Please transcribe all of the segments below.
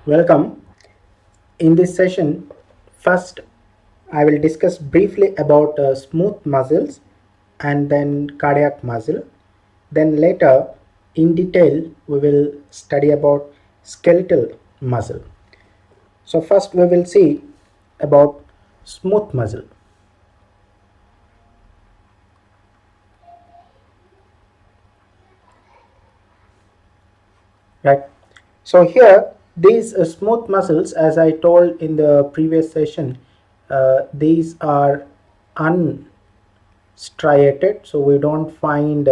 Welcome. In this session, first I will discuss briefly about smooth muscles and then cardiac muscle. Then later, in detail, we will study about skeletal muscle. So first we will see about smooth muscle, right? So here, these smooth muscles, as I told in the previous session, these are striated, so we don't find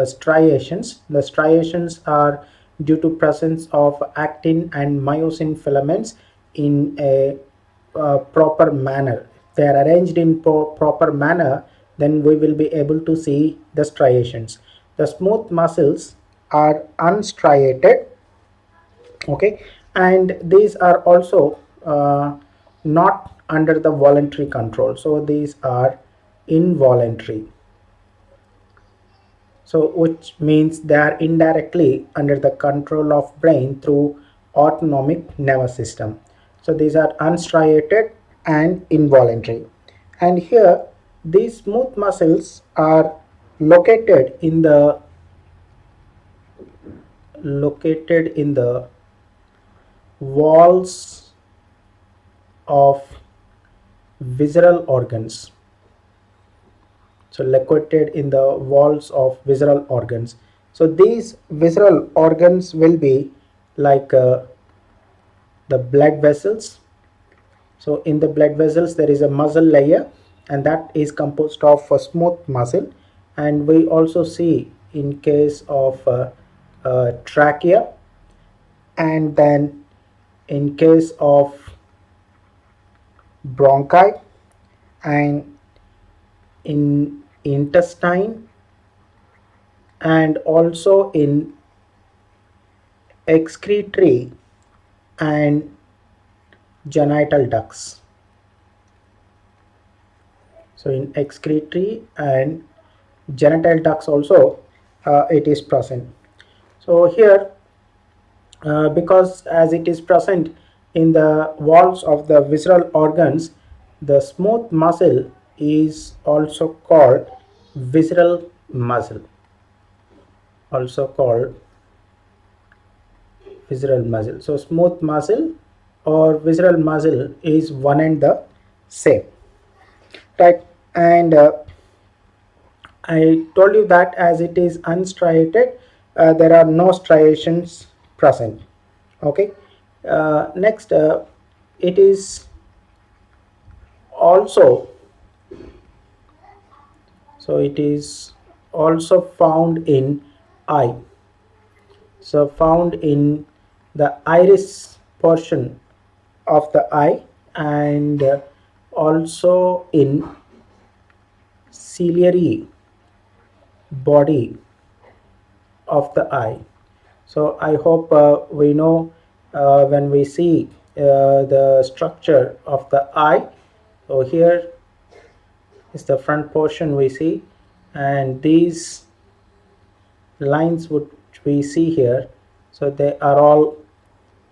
striations. The striations are due to presence of actin and myosin filaments in a proper manner. If they are arranged in proper manner, then we will be able to see the striations. The smooth muscles are unstriated, okay, and these are also not under the voluntary control, so these are involuntary, so which means they are indirectly under the control of brain through autonomic nervous system. So these are unstriated and involuntary. And here these smooth muscles are located in the located in the walls of visceral organs, so located in the walls of visceral organs. So these visceral organs will be like the blood vessels. So in the blood vessels there is a muscle layer, and that is composed of a smooth muscle. And we also see in case of trachea, and then in case of bronchi, and in intestine, and also in excretory and genital ducts. So in excretory and genital ducts also it is present. So here because as it is present in the walls of the visceral organs, the smooth muscle is also called visceral muscle, also called visceral muscle. So smooth muscle or visceral muscle is one and the same, right? And I told you that as it is unstriated, there are no striations present. Okay. Next, it is also it is also found in eye. So found in the iris portion of the eye, and also in ciliary body of the eye. So I hope we know when we see the structure of the eye. So here is the front portion we see, and these lines which we see here, so they are all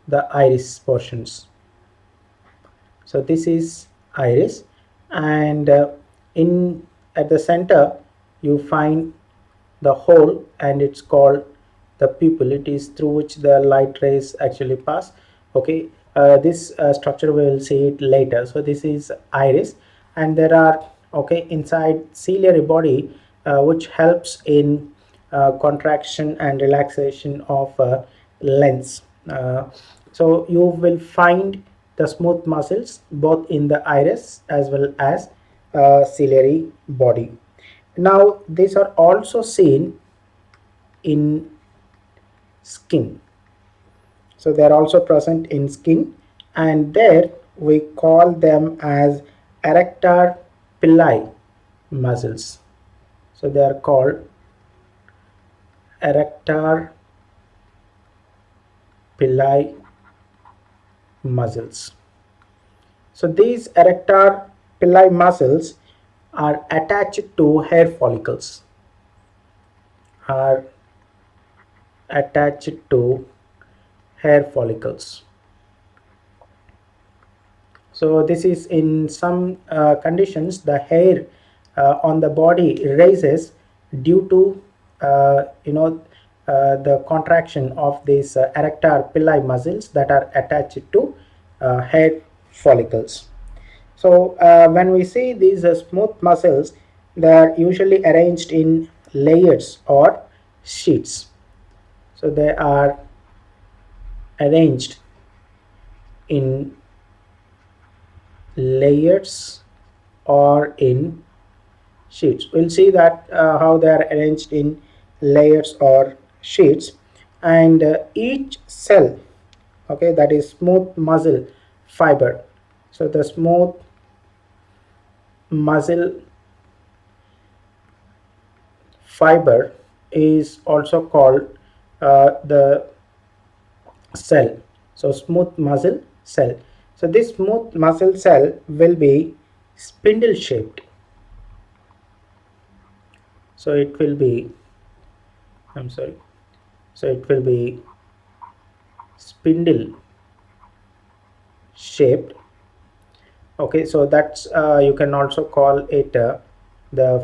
the iris portions. So this is iris, and in at the center you find the hole, and it's called the pupil. It is through which the light rays actually pass. Okay, this structure we will see it later. So this is iris, and there are, okay, inside ciliary body which helps in contraction and relaxation of lens. So you will find the smooth muscles both in the iris as well as ciliary body. Now these are also seen in skin. So they are also present in skin, and there we call them as erector pili muscles. So they are called erector pili muscles. So these erector pili muscles are attached to hair follicles, are attached to hair follicles. So this is in some conditions the hair on the body raises due to the contraction of these erector pili muscles that are attached to hair follicles. So when we see these smooth muscles, they are usually arranged in layers or sheets. So they are arranged in layers or in sheets. We'll see that how they are arranged in layers or sheets, and each cell, okay, that is smooth muscle fiber. So the smooth muscle fiber is also called the cell. So smooth muscle cell. So this smooth muscle cell will be spindle shaped. So it will be, I'm sorry, so it will be spindle shaped. Okay, so that's you can also call it the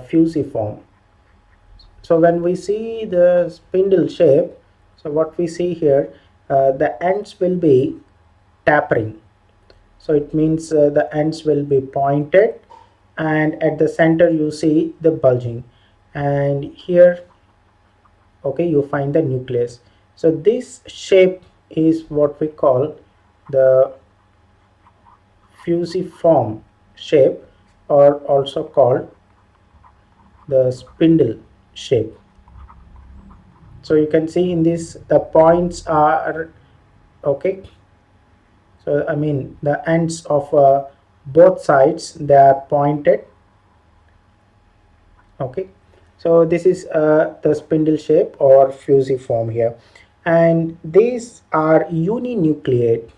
fusiform. So when we see the spindle shape, so what we see here, the ends will be tapering. So it means the ends will be pointed, and at the center you see the bulging, and here, okay, you find the nucleus. So this shape is what we call the fusiform shape, or also called the spindle shape. So you can see in this the points are, okay, so I mean the ends of both sides, they are pointed. Okay, so this is the spindle shape or fusiform here, and these are uninucleate.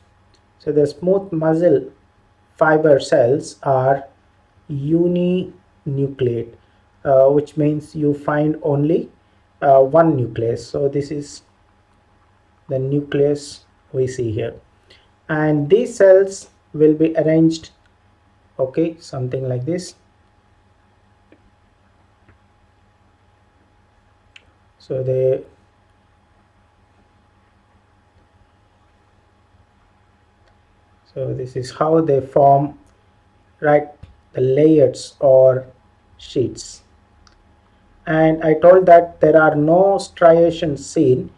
So the smooth muscle fiber cells are uninucleate, which means you find only one nucleus. So this is the nucleus we see here, and these cells will be arranged, okay, something like this. So this is how they form, right, the layers or sheets. And I told that there are no striations seen,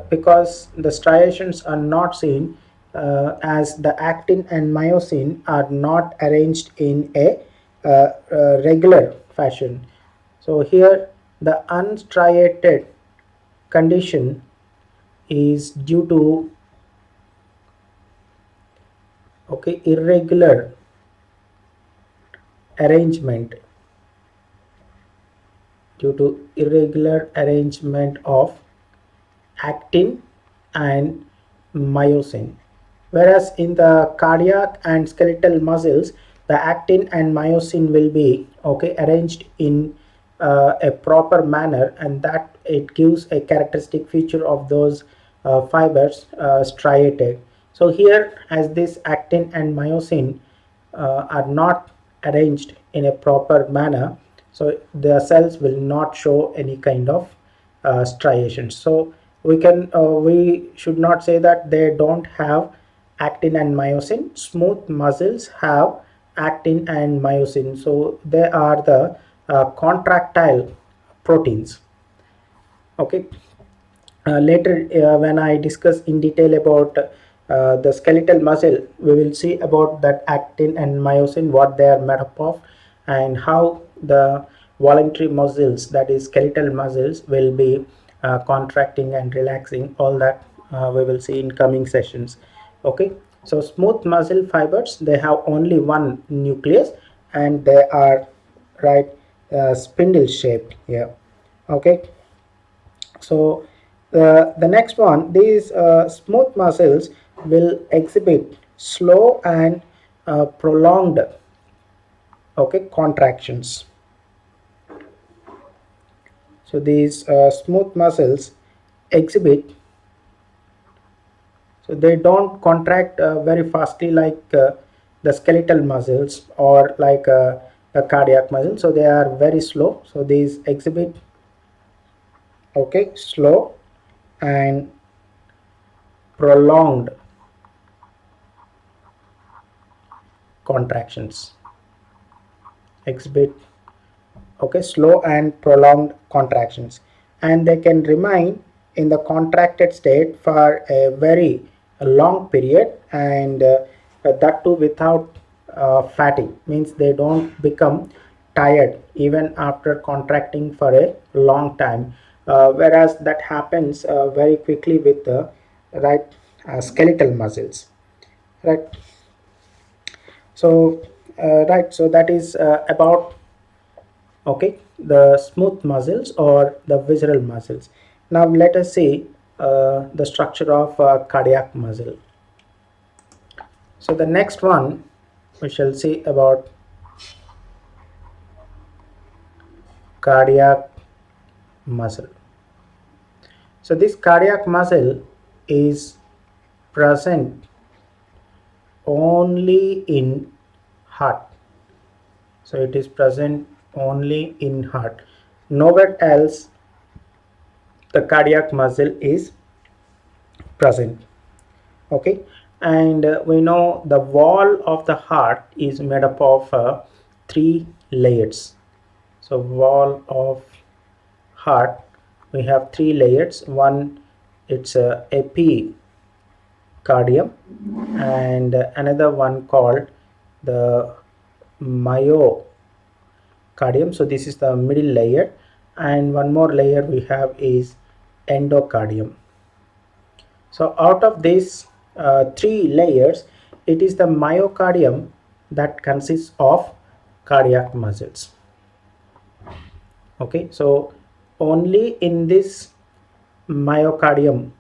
because the striations are not seen as the actin and myosin are not arranged in a regular fashion. So here the unstriated condition is due to, okay, irregular arrangement, due to irregular arrangement of actin and myosin. Whereas in the cardiac and skeletal muscles, the actin and myosin will be, okay, arranged in a proper manner, and that it gives a characteristic feature of those fibers striated. So here, as this actin and myosin are not arranged in a proper manner, so the cells will not show any kind of striations. So we should not say that they don't have actin and myosin. Smooth muscles have actin and myosin, so they are the contractile proteins. Okay, later when I discuss in detail about the skeletal muscle, we will see about that actin and myosin, what they are made up of, and how the voluntary muscles, that is skeletal muscles, will be contracting and relaxing. All that we will see in coming sessions. Okay, so smooth muscle fibers, they have only one nucleus, and they are, right, spindle shaped here. Okay, so the next one, these smooth muscles will exhibit slow and prolonged, okay, contractions. So these smooth muscles exhibit, so they don't contract very fastly like the skeletal muscles or like the cardiac muscle, so they are very slow. So these exhibit, okay, slow and prolonged contractions, exhibit, okay, slow and prolonged contractions, and they can remain in the contracted state for a very long period, and that too without fatigue, means they don't become tired even after contracting for a long time, whereas that happens very quickly with the right skeletal muscles, right. So right, so that is about, okay, the smooth muscles or the visceral muscles. Now let us see the structure of cardiac muscle. So the next one we shall see about cardiac muscle. So this cardiac muscle is present only in heart. So it is present only in heart. Nowhere else the cardiac muscle is present. Okay, and we know the wall of the heart is made up of three layers. So wall of heart, we have three layers. One, it's a epicardium, and another one called the myocardium. So this is the middle layer, and one more layer we have is endocardium. So out of these three layers, it is the myocardium that consists of cardiac muscles. Okay, so only in this myocardium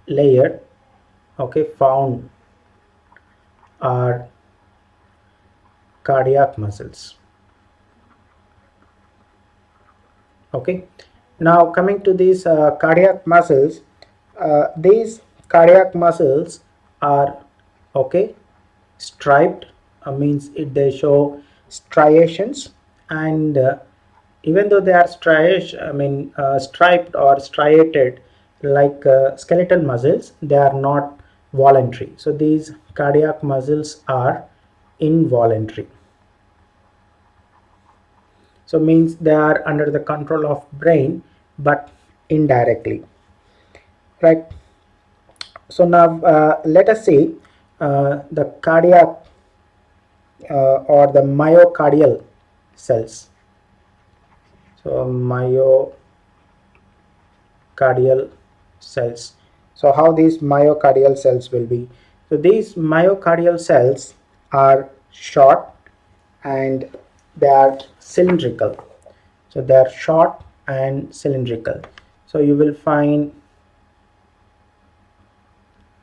layer, okay, found are cardiac muscles. Okay, now coming to these cardiac muscles, these cardiac muscles are, okay, striped, means they show striations, and even though they are striped or striated like skeletal muscles, they are not voluntary. So these cardiac muscles are involuntary, so means they are under the control of brain but indirectly, right. So now let us see the cardiac or the myocardial cells. So myocardial cells. So how these myocardial cells will be? So these myocardial cells are short and they are cylindrical. So they are short and cylindrical. So you will find,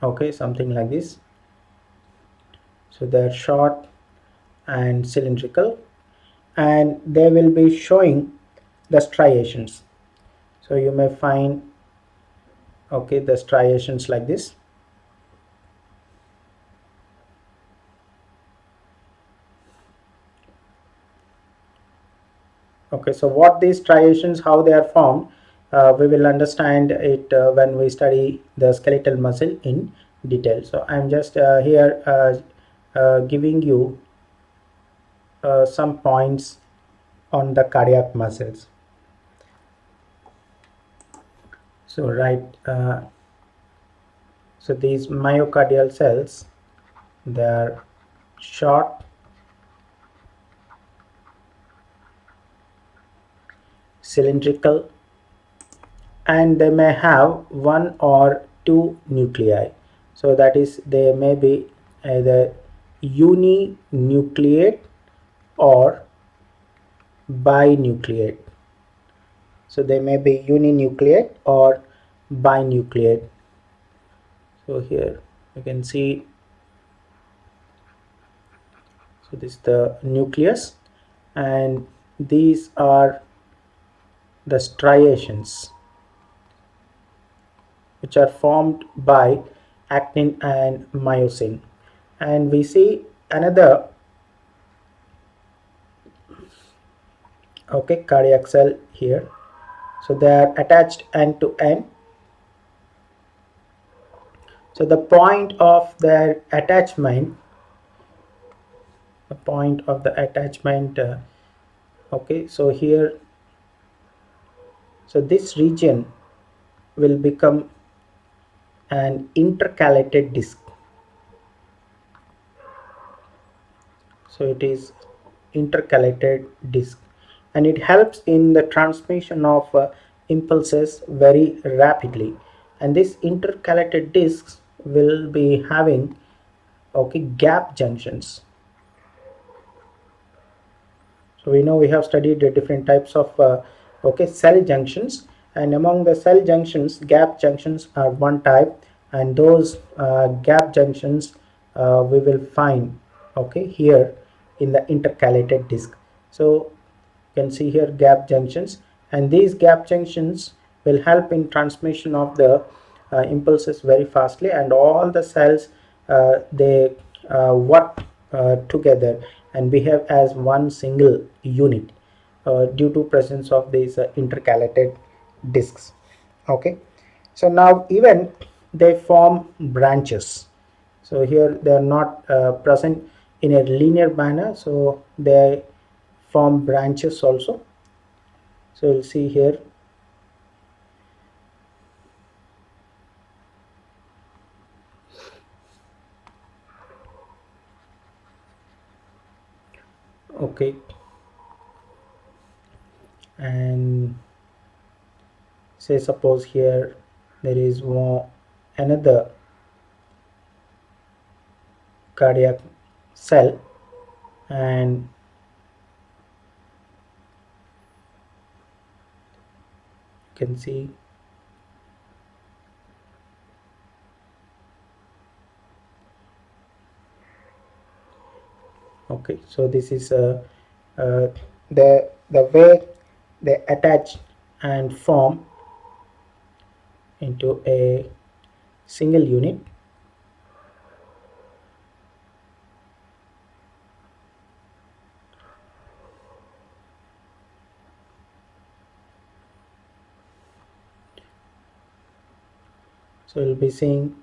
okay, something like this. So they are short and cylindrical, and they will be showing the striations. So you may find, okay, the striations like this. Okay, so what these striations, how they are formed, we will understand it when we study the skeletal muscle in detail. So I'm just here giving you some points on the cardiac muscles. So right, so these myocardial cells, they are short, cylindrical, and they may have one or two nuclei. So that is, they may be either uninucleate or binucleate. So they may be uninucleate or binucleate. So here you can see, so this is the nucleus, and these are the striations which are formed by actin and myosin, and we see another, okay, cardiac cell here. So they are attached end to end. So the point of their attachment, the point of the attachment, okay, so here, so this region will become an intercalated disc. So it is intercalated disc, and it helps in the transmission of impulses very rapidly. And these intercalated discs will be having, okay, gap junctions. So we know we have studied the different types of okay, cell junctions, and among the cell junctions, gap junctions are one type, and those gap junctions we will find, okay, here in the intercalated disc. So you can see here gap junctions, and these gap junctions will help in transmission of the impulses very fastly, and all the cells they work together and behave as one single unit due to presence of these intercalated discs. Okay, so now even they form branches. So here they are not present in a linear manner, so they form branches also. So you'll see here, okay, and say suppose here there is another cardiac cell, and you can see, okay, so this is uh, the way they attach and form into a single unit. So you'll be seeing,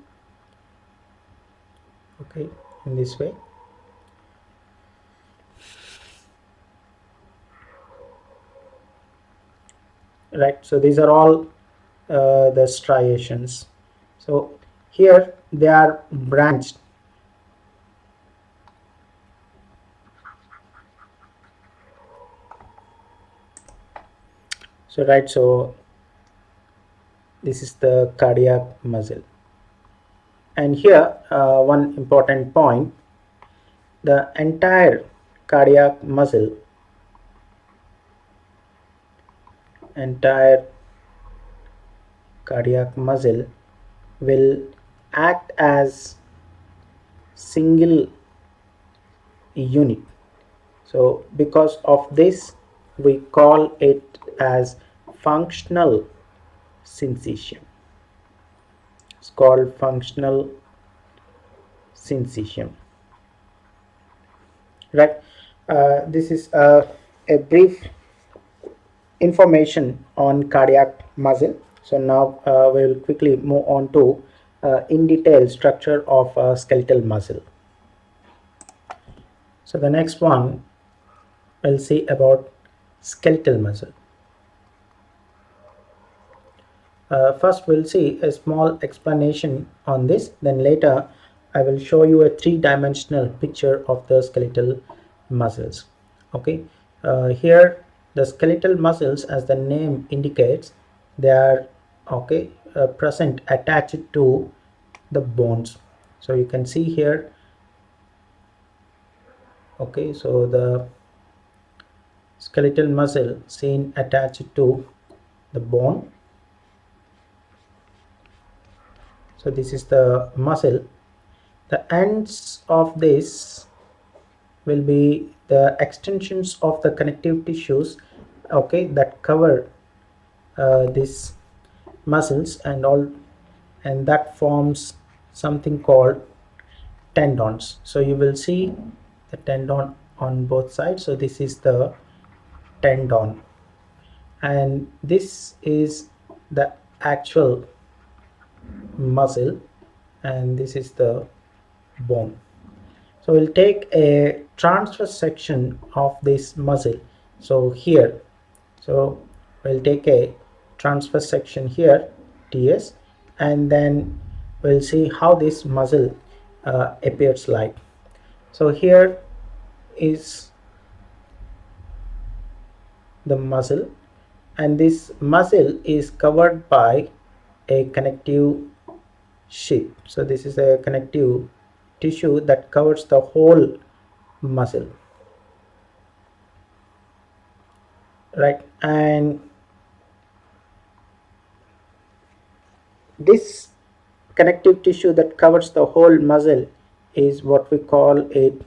okay, in this way. Right, so these are all the striations. So here they are branched. So right, so this is the cardiac muscle, and here one important point, the entire cardiac muscle will act as single unit. So because of this we call it as functional syncytium. It's called functional syncytium. Right, this is a brief information on cardiac muscle. So now we will quickly move on to in detail structure of skeletal muscle. So the next one we'll see about skeletal muscle. First we'll see a small explanation on this, then later I will show you a three-dimensional picture of the skeletal muscles. Okay, here the skeletal muscles, as the name indicates, they are, okay, present attached to the bones. So you can see here, okay, so the skeletal muscle seen attached to the bone. So this is the muscle. The ends of this will be the extensions of the connective tissues, okay, that cover these muscles and all, and that forms something called tendons. So you will see the tendon on both sides. So this is the tendon, and this is the actual muscle, and this is the bone. So we'll take a transverse section of this muscle. So here, so we'll take a transverse section here, TS, and then we'll see how this muscle appears like. So here is the muscle, and this muscle is covered by a connective sheath. So this is a connective tissue that covers the whole muscle, right? And this connective tissue that covers the whole muscle is what we call it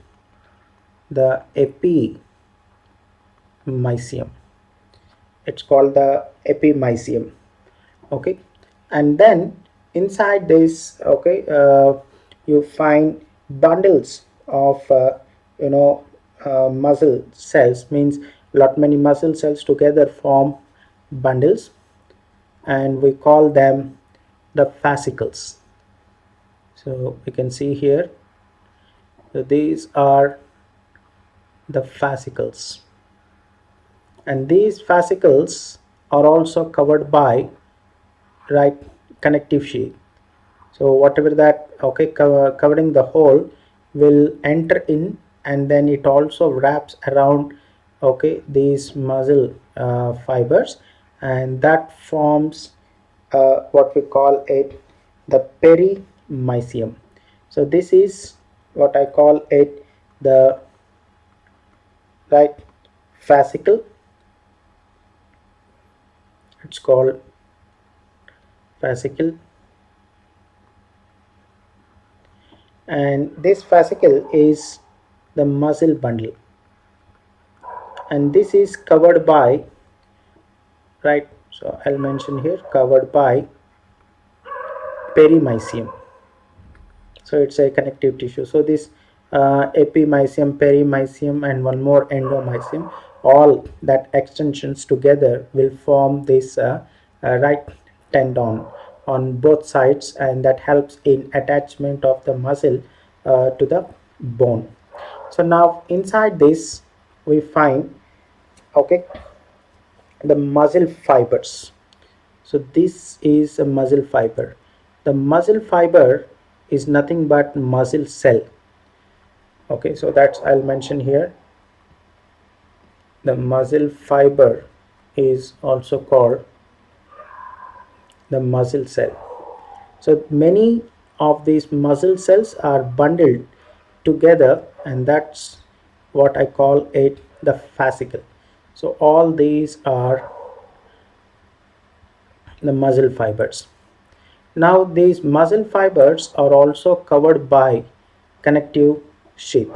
the epimysium. It's called the epimysium. Okay, and then inside this, okay, you find bundles of muscle cells. Means lot many muscle cells together form bundles, and we call them the fascicles. So we can see here, so these are the fascicles, and these fascicles are also covered by, right, connective sheath. So whatever that, okay, covering the whole will enter in, and then it also wraps around, okay, these muscle fibers, and that forms what we call it the perimysium. So this is what I call it the, right, fascicle. It's called fascicle, and this fascicle is the muscle bundle, and this is covered by, right, so I'll mention here, covered by perimysium. So it's a connective tissue. So this epimysium, perimysium, and one more endomysium, all that extensions together will form this right tendon on both sides, and that helps in attachment of the muscle to the bone. So now inside this we find, okay, the muscle fibers. So this is a muscle fiber. The muscle fiber is nothing but muscle cell. Okay, so that's, I'll mention here, the muscle fiber is also called the muscle cell. So many of these muscle cells are bundled together, and that's what I call it the fascicle. So all these are the muscle fibers. Now these muscle fibers are also covered by connective sheath.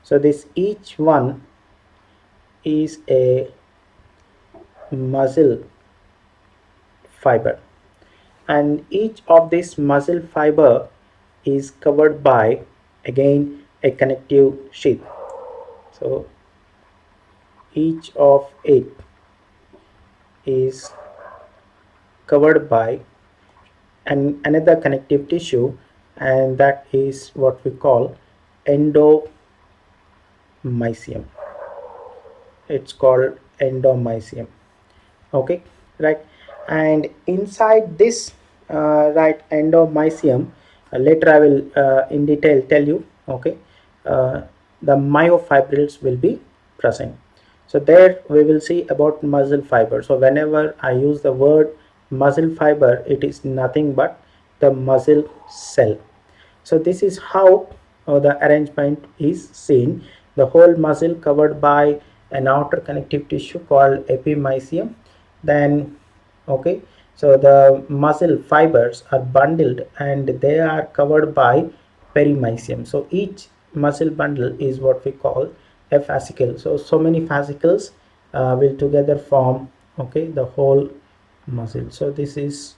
So this each one is a muscle fiber, and each of this muscle fiber is covered by, again, a connective sheath. So each of it is covered by another connective tissue, and that is what we call endomysium. It's called endomysium. Okay, right, and inside this right endomysium, later I will in detail tell you, okay, uh, the myofibrils will be present. So there we will see about muscle fiber. So whenever I use the word muscle fiber, it is nothing but the muscle cell. So this is how the arrangement is seen. The whole muscle covered by an outer connective tissue called epimysium. Then, okay, so the muscle fibers are bundled and they are covered by perimysium. So each muscle bundle is what we call a fascicle. So many fascicles will together form, okay, the whole muscle. So this is,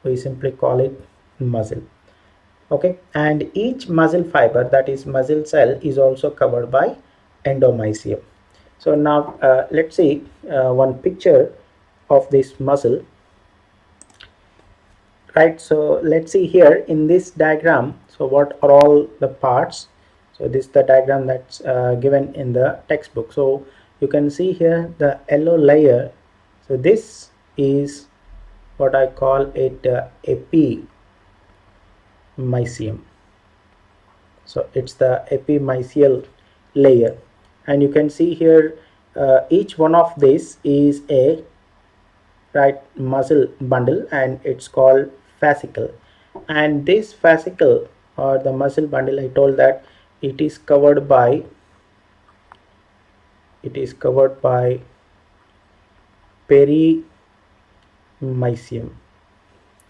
we simply call it muscle. Okay, and each muscle fiber, that is muscle cell, is also covered by endomysium. So now let's see one picture of this muscle. Right, so let's see here in this diagram, so what are all the parts. So this is the diagram that's given in the textbook. So you can see here the yellow layer. So this is what I call it epimysium. So it's the epimysial layer, and you can see here each one of these is a right muscle bundle, and it's called fascicle. And this fascicle or the muscle bundle, I told that it is covered by perimysium,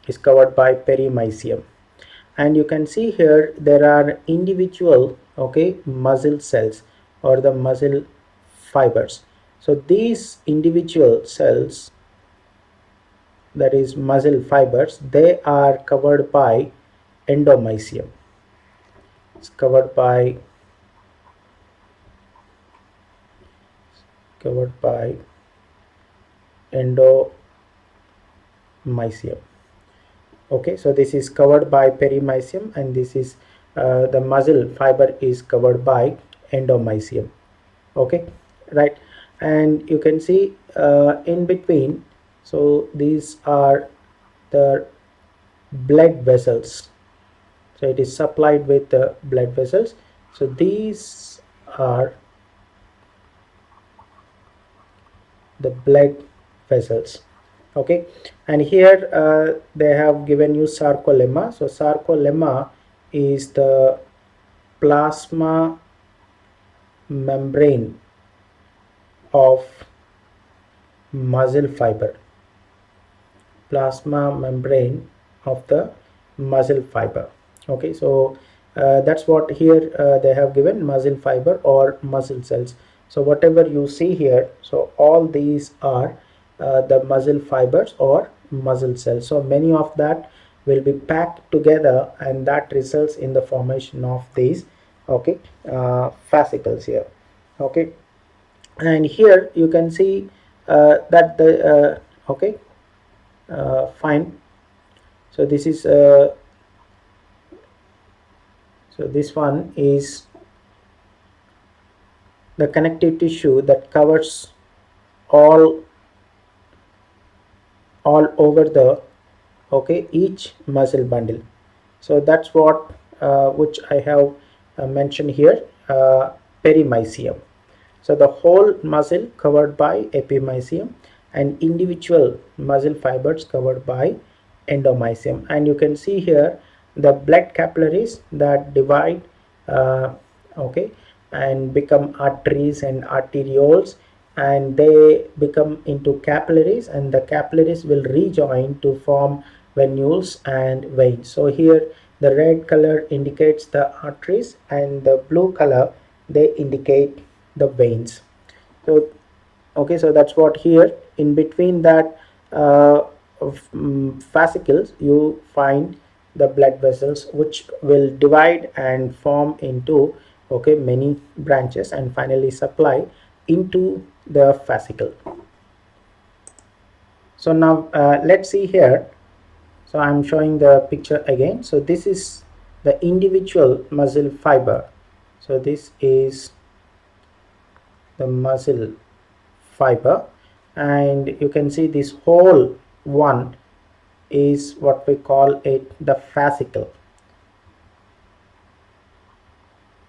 is covered by perimysium. And you can see here there are individual, okay, muscle cells or the muscle fibers. So these individual cells, that is muscle fibers, they are covered by endomysium. It's covered by endomysium. Okay, so this is covered by perimysium, and this is the muscle fiber is covered by endomysium. Okay, right. And you can see in between, so these are the blood vessels. So it is supplied with the blood vessels. So these are the blood vessels. Okay, and here they have given you sarcolemma. So sarcolemma is the plasma membrane of muscle fiber, plasma membrane of the muscle fiber. Okay, so that's what here they have given, muscle fiber or muscle cells. So whatever you see here, so all these are the muscle fibers or muscle cells. So many of that will be packed together, and that results in the formation of these, okay, fascicles here. Okay, and here you can see that the okay, fine. So this is so this one is the connective tissue that covers all over the, okay, each muscle bundle. So that's what which I have mentioned here, perimysium. So the whole muscle covered by epimysium, and individual muscle fibers covered by endomysium. And you can see here the blood capillaries that divide, uh, okay, and become arteries and arterioles, and they become into capillaries, and the capillaries will rejoin to form venules and veins. So here the red color indicates the arteries, and the blue color, they indicate the veins. So okay, so that's what here in between that fascicles you find the blood vessels, which will divide and form into, okay, many branches, and finally supply into the fascicle. So now let's see here. So I'm showing the picture again. So this is the individual muscle fiber. So this is the muscle fiber, and you can see this whole one is what we call it the fascicle.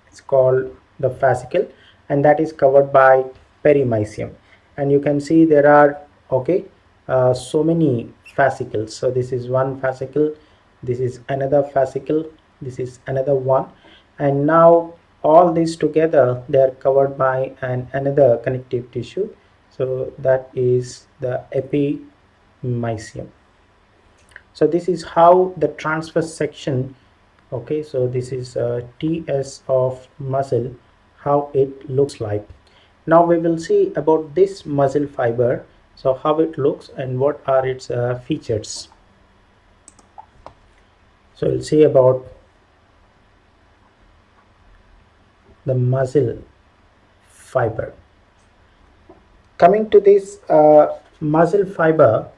It's called the fascicle, and that is covered by perimysium. And you can see there are, okay, so many fascicles. So this is one fascicle, this is another fascicle, this is another one, and now all these together they are covered by another connective tissue. So that is the epimysium. So this is how the transverse section, okay, so this is TS of muscle, how it looks like. Now we will see about this muscle fiber, so how it looks and what are its features. So we'll see about the muscle fiber. Coming to this muscle fiber,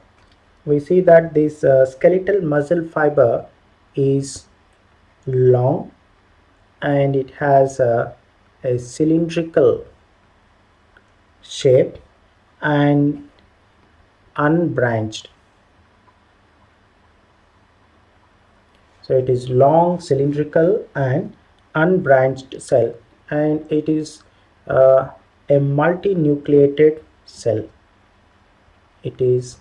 we see that this skeletal muscle fiber is long and it has a cylindrical shape and unbranched. So it is long, cylindrical and unbranched cell, and it is a multinucleated cell. It is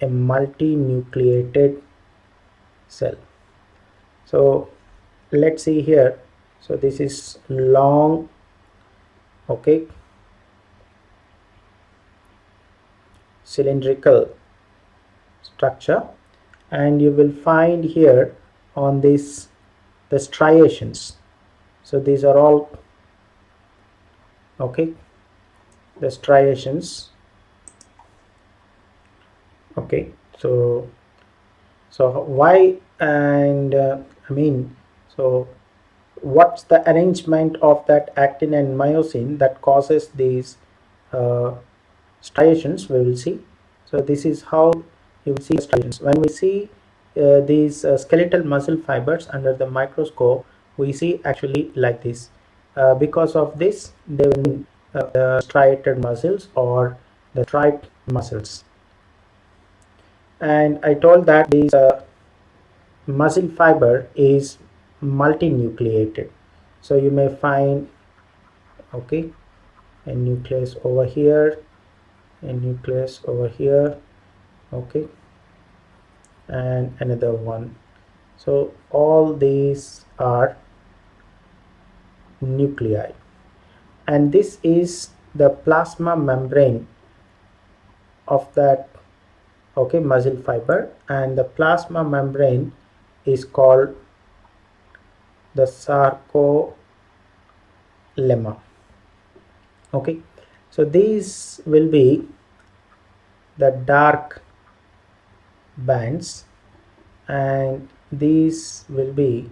a multinucleated cell. So let's see here. So this is long, okay, cylindrical structure, and you will find here on this the striations. So these are all, okay, the striations. Okay, so why, and I mean, so what's the arrangement of that actin and myosin that causes these uh, striations, we will see. So this is how you will see striations. When we see these skeletal muscle fibers under the microscope, we see actually like this. Because of this, they will the striated muscles or the striped muscles. And I told that this muscle fiber is multinucleated. So you may find, okay, a nucleus over here, a nucleus over here, okay, and another one. So all these are nuclei, and this is the plasma membrane of that, okay, muscle fiber, and the plasma membrane is called the sarcolemma. Okay, so these will be the dark bands and these will be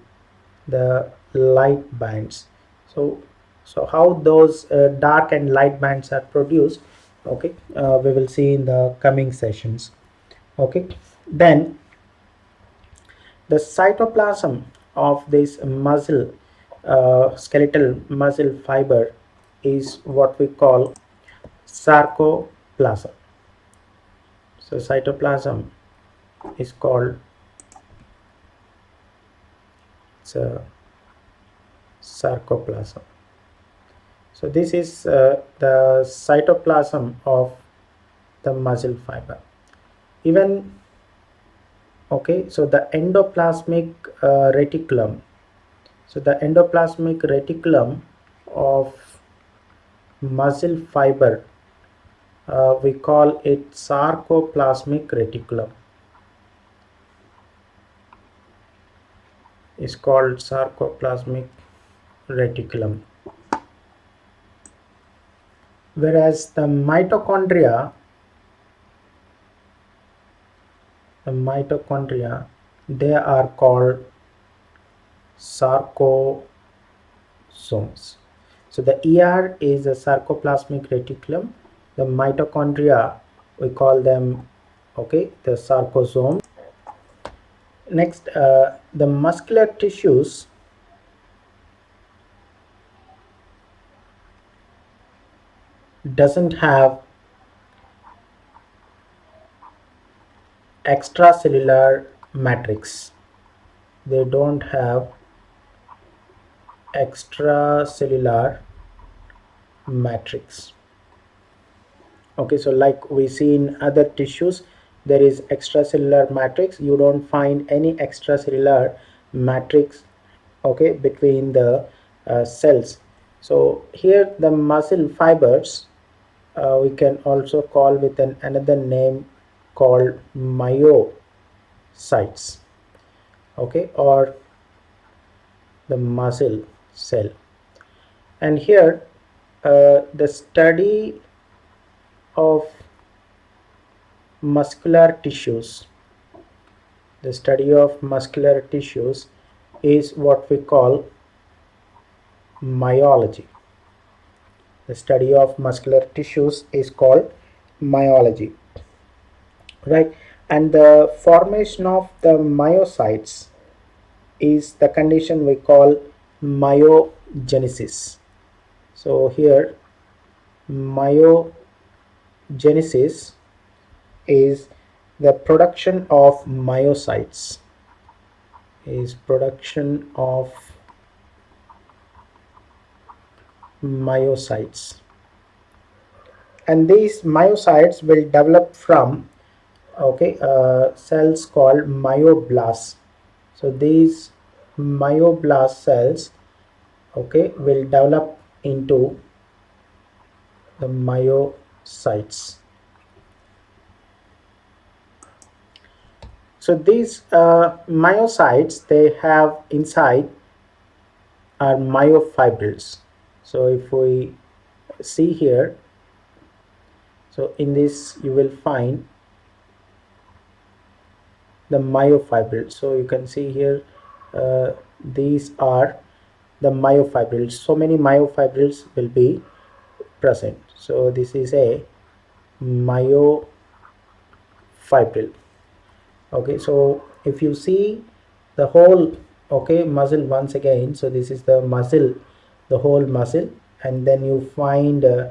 the light bands. So how those dark and light bands are produced, okay, we will see in the coming sessions. Okay, then the cytoplasm of this muscle skeletal muscle fiber is what we call sarcoplasm. So cytoplasm is called, it's a sarcoplasm. So this is the cytoplasm of the muscle fiber. Even, okay, so the endoplasmic reticulum. So the endoplasmic reticulum of muscle fiber, we call it sarcoplasmic reticulum. Is called sarcoplasmic reticulum. Whereas the mitochondria, they are called sarcosomes. So the ER is the sarcoplasmic reticulum. The mitochondria, we call them, okay, the sarcosome. Next, the muscular tissues doesn't have extracellular matrix. They don't have extracellular matrix. Okay, so like we see in other tissues, there is extracellular matrix. You don't find any extracellular matrix, okay, between the cells. So here the muscle fibers, we can also call with another name called myocytes, okay, or the muscle cell. And here the study of muscular tissues, the study of muscular tissues is what we call myology. The study of muscular tissues is called myology, right? And the formation of the myocytes is the condition we call myogenesis. So here myogenesis is the production of myocytes, is production of myocytes, and these myocytes will develop from cells called myoblasts. So these myoblast cells will develop into the myocytes. So these myocytes, they have inside are myofibrils. So if we see here, so in this you will find the myofibrils. So you can see here, these are the myofibrils. So many myofibrils will be present. So this is a myofibril. Okay, so if you see the whole muscle once again, so this is the muscle, the whole muscle, and then you find the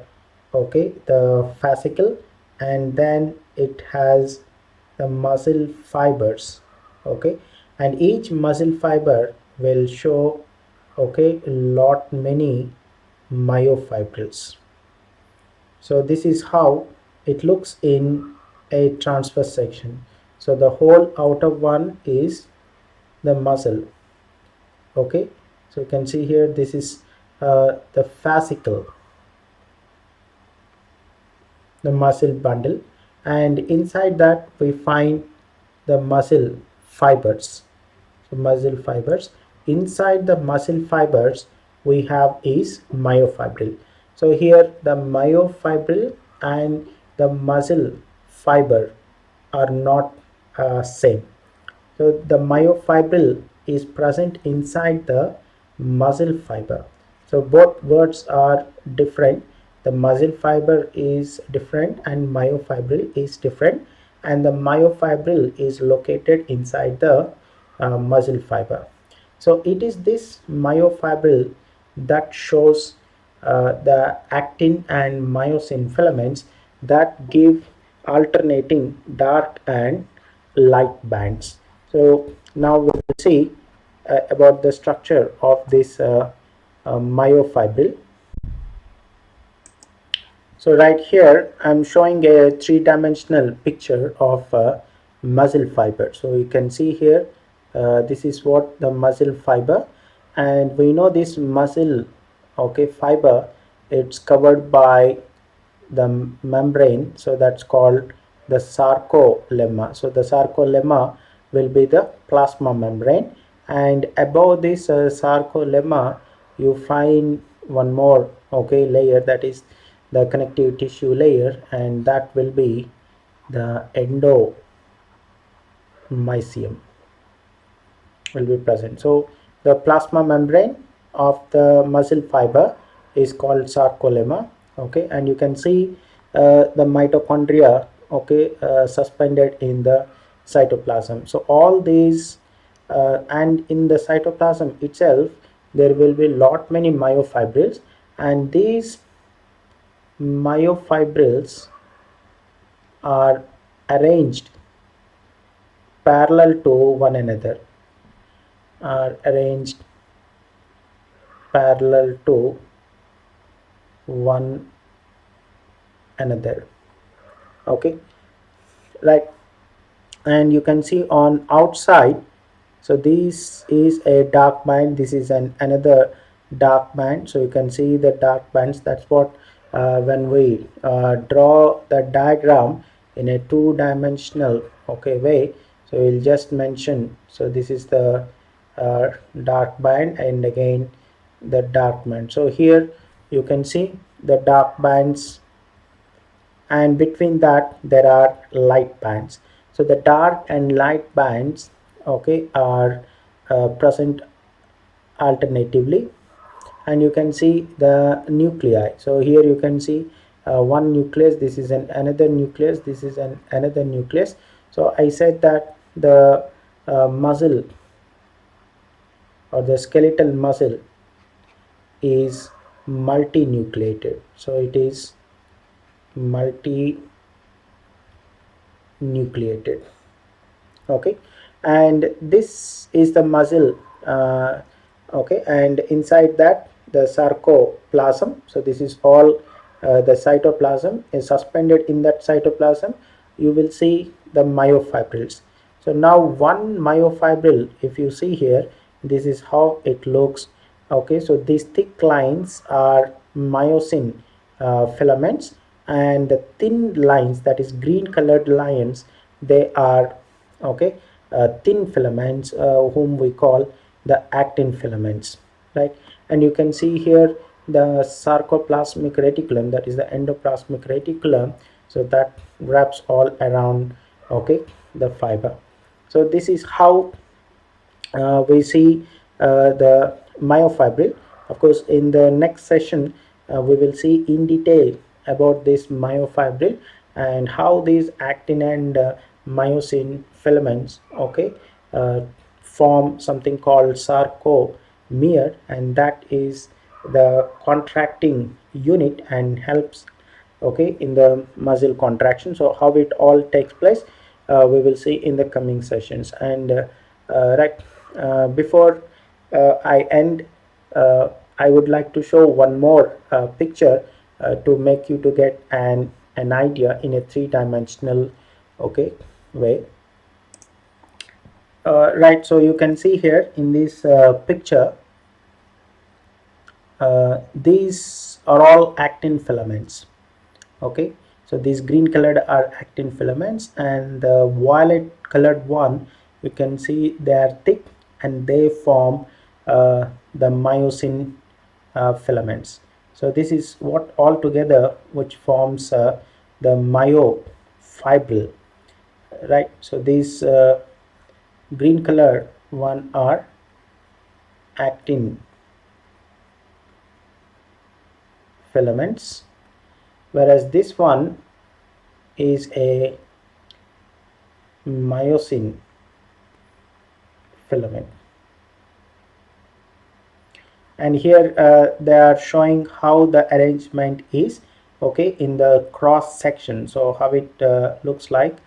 fascicle, and then it has the muscle fibers. Okay, and each muscle fiber will show lot many myofibrils. So this is how it looks in a transverse section. So the whole outer one is the muscle. Okay, so you can see here, this is the fascicle, the muscle bundle, and inside that we find the muscle fibers. So muscle fibers, inside the muscle fibers we have is myofibril. So here the myofibril and the muscle fiber are not same. So the myofibril is present inside the muscle fiber. So both words are different. The muscle fiber is different and myofibril is different, and the myofibril is located inside the muscle fiber. So it is this myofibril that shows the actin and myosin filaments that give alternating dark and light bands. So now we will see about the structure of this myofibril. So right here I'm showing a three-dimensional picture of muscle fiber. So you can see here, this is what the muscle fiber, and we know this muscle fiber, it's covered by the membrane, so that's called the sarcolemma. So the sarcolemma will be the plasma membrane, and above this sarcolemma you find one more layer, that is the connective tissue layer, and that will be the endomysium will be present. So the plasma membrane of the muscle fiber is called sarcolemma. Okay, and you can see the mitochondria suspended in the cytoplasm. So all these and in the cytoplasm itself there will be lot many myofibrils, and these myofibrils are arranged parallel to one another, are arranged parallel to one another. Okay, right, and you can see on outside, so this is a dark band, this is another dark band. So you can see the dark bands. That's what when we draw the diagram in a two-dimensional way, so we'll just mention, so this is the dark band, and again the dark band. So here you can see the dark bands, and between that there are light bands. So the dark and light bands are present alternatively, and you can see the nuclei. So here you can see one nucleus, this is another nucleus, this is another nucleus. So I said that the muscle or the skeletal muscle is multinucleated. So it is multinucleated. Okay, and this is the muscle. Okay, and inside that the sarcoplasm. So this is all the cytoplasm is suspended. In that cytoplasm you will see the myofibrils. So now one myofibril, if you see here, this is how it looks. Okay, so these thick lines are myosin filaments, and the thin lines, that is green colored lines, they are, okay, thin filaments, whom we call the actin filaments, right? And you can see here the sarcoplasmic reticulum, that is the endoplasmic reticulum, so that wraps all around, okay, the fiber. So this is how we see the myofibril. Of course, in the next session, we will see in detail about this myofibril and how these actin and myosin filaments, okay, uh, form something called sarcomere, and that is the contracting unit and helps, okay, in the muscle contraction. So how it all takes place, we will see in the coming sessions. And right, before I end, I would like to show one more picture to make you to get an idea in a three-dimensional, okay, way. Right, so you can see here in this picture, these are all actin filaments. Okay, so these green colored are actin filaments, and the violet colored one, you can see they are thick and they form the myosin filaments. So this is what all together which forms the myofibril, right? So these green colored one are actin filaments, whereas this one is a myosin filament. And here they are showing how the arrangement is, okay, in the cross section. So how it looks like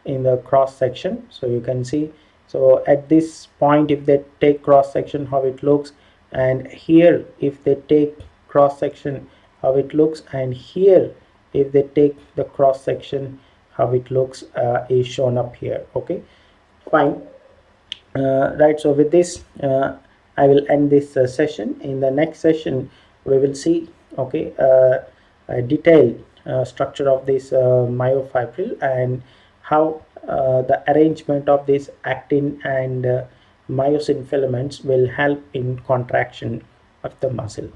in the cross section. So you can see, so at this point, if they take cross section, how it looks, and here if they take cross section, how it looks, and here if they take the cross section, how it looks, is shown up here. Okay, fine. Right, so with this I will end this session. In the next session we will see, okay, a detailed structure of this myofibril and how the arrangement of these actin and myosin filaments will help in contraction of the muscle.